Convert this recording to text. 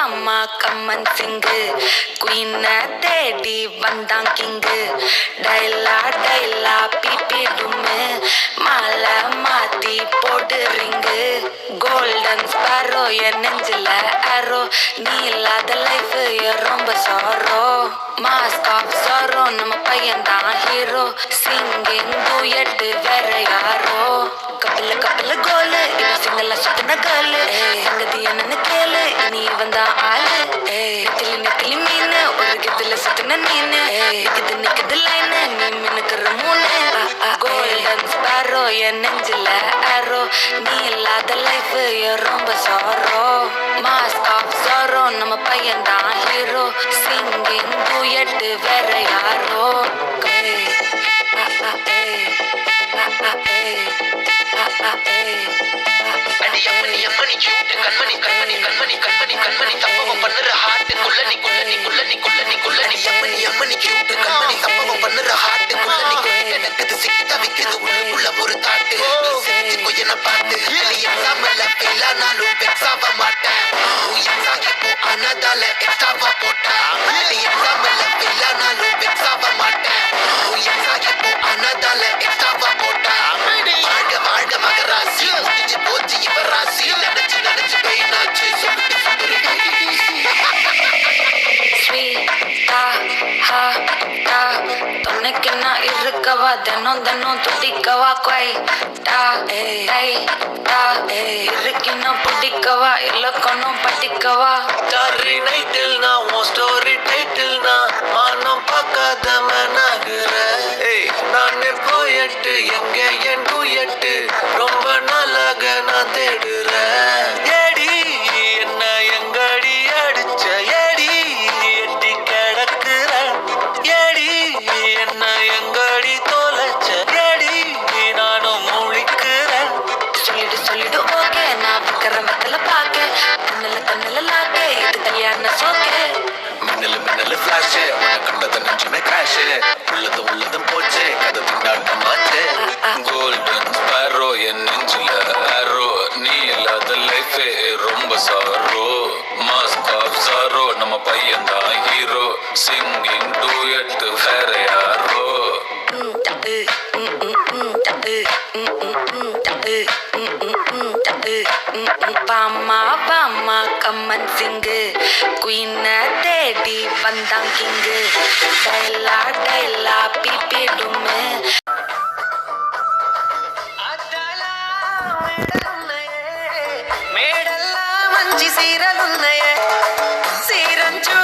பாமா கம்மன் சிங்கு குயின தேடி வந்தான் king டைலா டைலா BP டும்மு மாலை மாத்தி போட்டு ரிங்கு கோல்டன் ஸ்பாரோ என் நெஞ்சில அரோ நீ இல்லாத லைஃப் ரொம்ப சாரோ மாஸ்க் ஆஃப் சாரோ நம்ம பையன்தான் ஹீரோ சிங்கிங் டூயட் வேற யாரோ கப்பல கப்பல கோலு இவன் சிங்கல்ல சுத்தின காலு சங்கதி என்னன்னு கேளு இனி இவன் தான் ஆளு நெத்திலி நெத்திலி மீனு ஒரு கித்துல சுத்தின நீனு இது நிக்குது லைனு நீ மினுக்குற மூணு கோல்டன் ஸ்பாரோ என் நெஞ்சில அரோ நீ இல்லாத லைஃப் ரொம்ப சாரோ மாஸ்க் ஆஃப் சாரோ நம்ம பையன்தான் ஹீரோ சிங்கிங் டூயட் வேற யாரோ கண்மணி கண்மணி கண்மணி கண்மணி கண்மணி சம்பவம் பண்ணுற ஹார்ட்டுக்குள்ள நீ குள்ள நீ குள்ள நீ குள்ள நீ குள்ள நீ அம்மணி அம்மணி கியூட் கண்மணி சம்பவம் பண்ணுற ஹார்ட்டுக்குள்ள நீ எனக்கு சிக்கிட்ட விக்குது உள்ளுக்குள்ள ஒரு தாட்டு நீ செஞ்சுக்கோ என்ன பார்த்து நீ எக்ஸாம்ல ஃபெயில் ஆனாலும் வெக்ஸ் ஆக மாட்டேன் எக்ஸாம் இப்போ ஆனதால எக்ஸ்ட்ராவா போட்டா நீ எக்ஸாம்ல ஃபெயில் ஆனாலும் வெக்ஸ் ஆக மாட்டேன் எக்ஸாம் இப்போ ஆனதால எக்ஸ்ட்ராவா போட்டா வாழ்க வாழ்க மகராசி முடிஞ்சு போச்சு இவ ராசி நினைச்சு நினைச்சு பெயினாச்சு ஸ்வீட்டா ஹா டா துணைக்கு நான் இருக்கவா தினம் தினம் துடிக்கவா குவைட்டா ஏய் டா இருக்கினும் பிடிக்கவா இலக்கணும் படிக்கவா ஸ்டாரி நைட்டில் நான் உன் ஸ்டோரி டைட்டில் நான் மானம் பார்க்காத மனாகிற நானே போயட்டு எங்க என் டூயட்டு ரொம்ப நாளாக நான் தேடுறேன் ஏடி என்ன எங்கடி அடிச்ச ஏடி எட்டி கிடக்குற ஏடி என்ன எங்கடி தொலைச்ச ஏடி நானும் முழிக்கிறேன் சொல்லிடு சொல்லிடு ஓகே நான் விக்கிற மெத்தல பாக்க கண்ணுல கண்ணுல லாக்க இது கல்யாண சோக்கே மின்னலு மின்னலு ஃபிளாஷ் உன்னை கண்டத நெஞ்சுமே கிராஷ் உள்ளதும் போச்சு கதை திண்டாட்டமாச்சு கோல்டன் ஸ்பாரோ என் நெஞ்சில அரோ நீ இல்லாத லைஃபே ரொம்ப சாரோ மாஸ்க் ஆஃப் சாரோ நம்ம பையன் தான் ஹீரோ சிங்கிங் டூயட் வேற யாரோ பாமா பாமா கம்மன் சிங்கு குயின தேடி வந்தான் கிங்கு டைலா டைலா பிபி டும்மு మేడల్లా మంచి సీరలున్నాయే సీరంచు